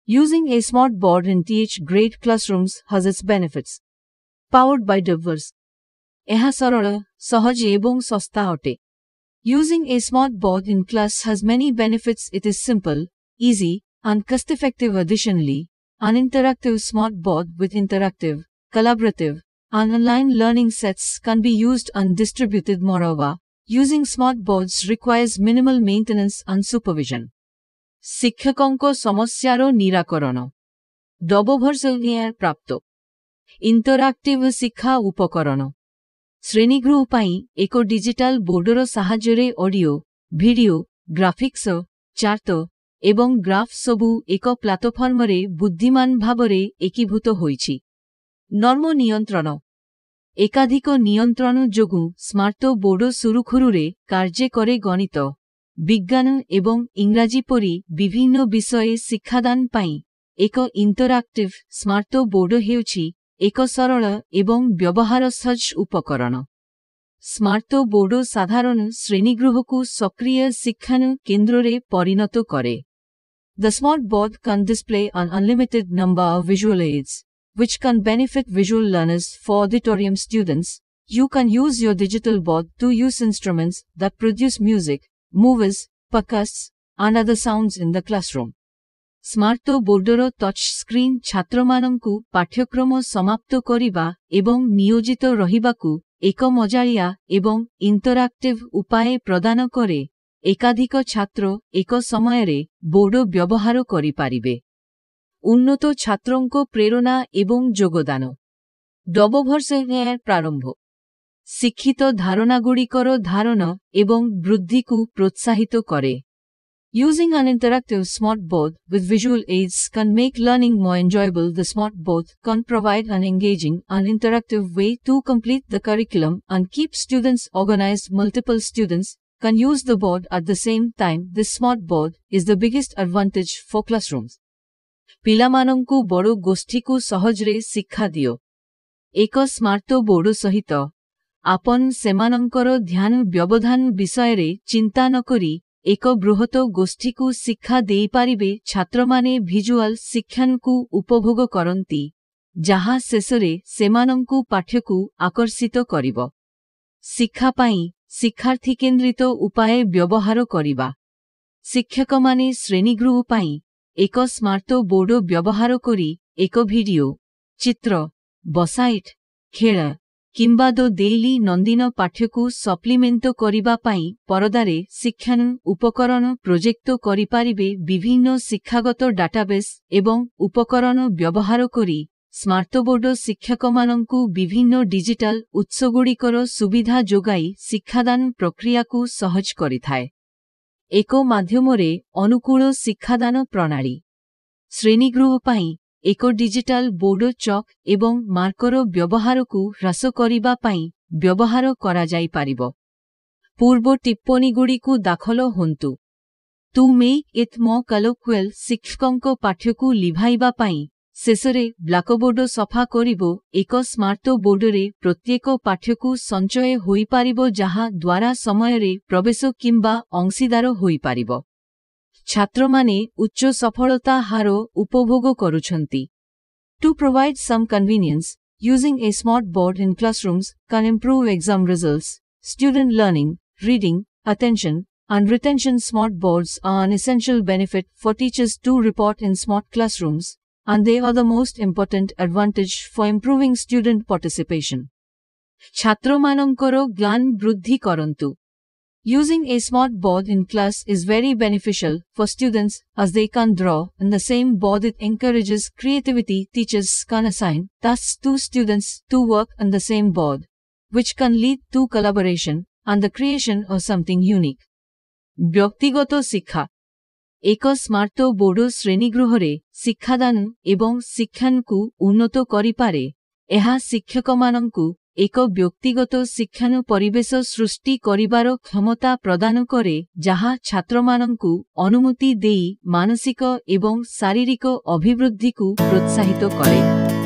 Using a smart board in TH-grade classrooms has its benefits. Powered by Diverse. ଏହା ସରଳ, ସହଜ ଏବଂ ଶସ୍ତା ଅଟେ. Using a smart board in class has many benefits. It is simple, easy, and cost-effective. Additionally, an interactive smart board with interactive, collaborative, and online learning sets can be used and distributed. Moreover, using smart boards requires minimal maintenance and supervision. ଶିକ୍ଷକଙ୍କ ସମସ୍ୟାର ନିରାକରଣ. ଡବଭର୍ସନିଆର ପ୍ରାପ୍ତ. Interactive ଶିକ୍ଷା ଉପକରଣ. ଶ୍ରେଣୀଗୃହ ପାଇଁ ଏକ digital ବୋର୍ଡର ସାହାଯ୍ୟରେ ଅଡିଓ, ଭିଡିଓ, ଗ୍ରାଫିକ୍ସ, ଚାର୍ଟ ଏବଂ ଗ୍ରାଫ୍ ସବୁ ଏକ ପ୍ଲାଟଫର୍ମରେ ବୁଦ୍ଧିମାନ ଭାବରେ ଏକୀଭୂତ ହୋଇଛି. ନର୍ମ ନିୟନ୍ତ୍ରଣ. ଏକାଧିକ ନିୟନ୍ତ୍ରଣ ଯୋଗୁଁ ସ୍ମାର୍ଟ ବୋର୍ଡ ସୁରୁଖୁରୁରେ କାର୍ଯ୍ୟ କରେ. ଗଣିତ, ବିଜ୍ଞାନ ଏବଂ ଇଂରାଜୀ ପରି ବିଭିନ୍ନ ବିଷୟ ଶିକ୍ଷାଦାନ ପାଇଁ ଏକ ଇଣ୍ଟରାକ୍ଟିଭ ସ୍ମାର୍ଟ ବୋର୍ଡ ହେଉଛି ଏକ ସରଳ ଏବଂ ବ୍ୟବହାର ସହଜ ଉପକରଣ. ସ୍ମାର୍ଟ ବୋର୍ଡ ସାଧାରଣ ଶ୍ରେଣୀଗୃହକୁ ସକ୍ରିୟ ଶିକ୍ଷଣ କେନ୍ଦ୍ରରେ ପରିଣତ କରେ. The smart board can display an unlimited number of visual aids, which can benefit visual learners. For auditorium students, you can use your digital board to use instruments that produce music, movies, podcasts, and other sounds in the classroom. Smart ବୋର୍ଡର touch screen ଛାତ୍ରମାନଙ୍କୁ ପାଠ୍ୟକ୍ରମ ସମାପ୍ତ କରିବା ଏବଂ ନିୟୋଜିତ ରହିବାକୁ ଏକ ମଜାଳିଆ ଏବଂ ଇଣ୍ଟରାକ୍ଟିଭ ଉପାୟ ପ୍ରଦାନ କରେ. ଏକାଧିକ ଛାତ୍ର ଏକ ସମୟରେ ବୋର୍ଡ ବ୍ୟବହାର କରିପାରିବେ. ଉନ୍ନତ ଛାତ୍ରଙ୍କ ପ୍ରେରଣା ଏବଂ ଯୋଗଦାନ. ଡବଭର୍ସନିଆର ପ୍ରାରମ୍ଭ. ଶିକ୍ଷିତ ଧାରଣାଗୁଡ଼ିକର ଧାରଣ ଏବଂ ବୃଦ୍ଧିକୁ ପ୍ରୋତ୍ସାହିତ କରେ. Using an interactive smart board with visual aids can make learning more enjoyable. The smart board can provide an engaging and interactive way to complete the curriculum and keep students organized. Multiple students can use the board at the same time. This smart board is the biggest advantage for classrooms. ପିଲାମାନଙ୍କୁ ବଡ଼ ଗୋଷ୍ଠୀକୁ ସହଜରେ ଶିକ୍ଷା ଦିଅ. ଏକ smart board ସହିତ ଆପଣ ସେମାନଙ୍କର ଧ୍ୟାନ ବ୍ୟବଧାନ ବିଷୟରେ ଚିନ୍ତା ନକରି ଏକ ବୃହତ ଗୋଷ୍ଠୀକୁ ଶିକ୍ଷା ଦେଇପାରିବେ. ଛାତ୍ରମାନେ ଭିଜୁଆଲ ଶିକ୍ଷାକୁ ଉପଭୋଗ କରନ୍ତି, ଯାହା ଶେଷରେ ସେମାନଙ୍କୁ ପାଠ୍ୟକୁ ଆକର୍ଷିତ କରିବ. ଶିକ୍ଷା ପାଇଁ ଶିକ୍ଷାର୍ଥୀ କେନ୍ଦ୍ରିତ ଉପାୟ ବ୍ୟବହାର କରିବା. ଶିକ୍ଷକମାନେ ଶ୍ରେଣୀଗୃହ ପାଇଁ ଏକ ସ୍ମାର୍ଟ ବୋର୍ଡ ବ୍ୟବହାର କରି ଏକ ଭିଡିଓ, ଚିତ୍ର, ୱେବସାଇଟ୍, ଖେଳ କିମ୍ବା ଡେଇଲି ନନ୍ଦିନ ପାଠ୍ୟକୁ ସପ୍ଲିମେଣ୍ଟ କରିବା ପାଇଁ ପରଦାରେ ଶିକ୍ଷଣ ଉପକରଣ ପ୍ରୋଜେକ୍ଟ କରିପାରିବେ. ବିଭିନ୍ନ ଶିକ୍ଷାଗତ ଡାଟାବେସ୍ ଏବଂ ଉପକରଣ ବ୍ୟବହାର କରି ସ୍ମାର୍ଟ ବୋର୍ଡ ଶିକ୍ଷକମାନଙ୍କୁ ବିଭିନ୍ନ ଡିଜିଟାଲ ଉତ୍ସଗୁଡ଼ିକର ସୁବିଧା ଯୋଗାଇ ଶିକ୍ଷାଦାନ ପ୍ରକ୍ରିୟାକୁ ସହଜ କରିଥାଏ. ଏକ ମାଧ୍ୟମରେ ଅନୁକୂଳ ଶିକ୍ଷାଦାନ ପ୍ରଣାଳୀ. ଶ୍ରେଣୀଗୃହ ପାଇଁ ଏକ ଡିଜିଟାଲ ବୋର୍ଡ ଚକ୍ ଏବଂ ମାର୍କର ବ୍ୟବହାରକୁ ହ୍ରାସ କରିବା ପାଇଁ ବ୍ୟବହାର କରାଯାଇପାରିବ. ପୂର୍ବ ଟିପ୍ପଣୀଗୁଡ଼ିକୁ ଦାଖଲ ହୁଅନ୍ତୁ. To make it more colloquial, ଶିକ୍ଷକଙ୍କ ପାଠ୍ୟକୁ ଲିଭାଇବା ପାଇଁ ଶେଷରେ ବ୍ଲାକବୋର୍ଡ ସଫା କରିବ. ଏକ ସ୍ମାର୍ଟ ବୋର୍ଡରେ ପ୍ରତ୍ୟେକ ପାଠ୍ୟକୁ ସଞ୍ଚୟ ହୋଇପାରିବ, ଯାହା ଦ୍ୱାରା ସମୟରେ ପ୍ରବେଶ କିମ୍ବା ଅଂଶୀଦାର ହୋଇପାରିବ. ଛାତ୍ରମାନେ ଉଚ୍ଚ ସଫଳତା ହାର ଉପଭୋଗ କରୁଛନ୍ତି. To provide some convenience, using a smart board in classrooms can improve exam results, student learning, reading, attention, and retention. Smart boards are an essential benefit for teachers to report in smart classrooms, and they are the most important advantage for improving student participation. ଛାତ୍ରମାନଙ୍କର ଜ୍ଞାନ ବୃଦ୍ଧି କରନ୍ତୁ. Using a smart board in class is very beneficial for students as they can draw on the same board. It encourages creativity. Teachers can assign tasks to students to work on the same board, which can lead to collaboration and the creation of something unique. ବ୍ୟକ୍ତିଗତ ଶିକ୍ଷା. ଏକ smart board ଶ୍ରେଣୀଗୃହରେ ଶିକ୍ଷାଦାନ ଏବଂ ଶିକ୍ଷାକୁ ଉନ୍ନତ କରିପାରେ. ଏହା ଶିକ୍ଷକମାନଙ୍କୁ ଏକ ବ୍ୟକ୍ତିଗତ ଶିକ୍ଷଣ ପରିବେଶ ସୃଷ୍ଟି କରିବାର କ୍ଷମତା ପ୍ରଦାନ କରେ, ଯାହା ଛାତ୍ରମାନଙ୍କୁ ଅନୁମତି ଦେଇ ମାନସିକ ଏବଂ ଶାରୀରିକ ଅଭିବୃଦ୍ଧିକୁ ପ୍ରୋତ୍ସାହିତ କରେ.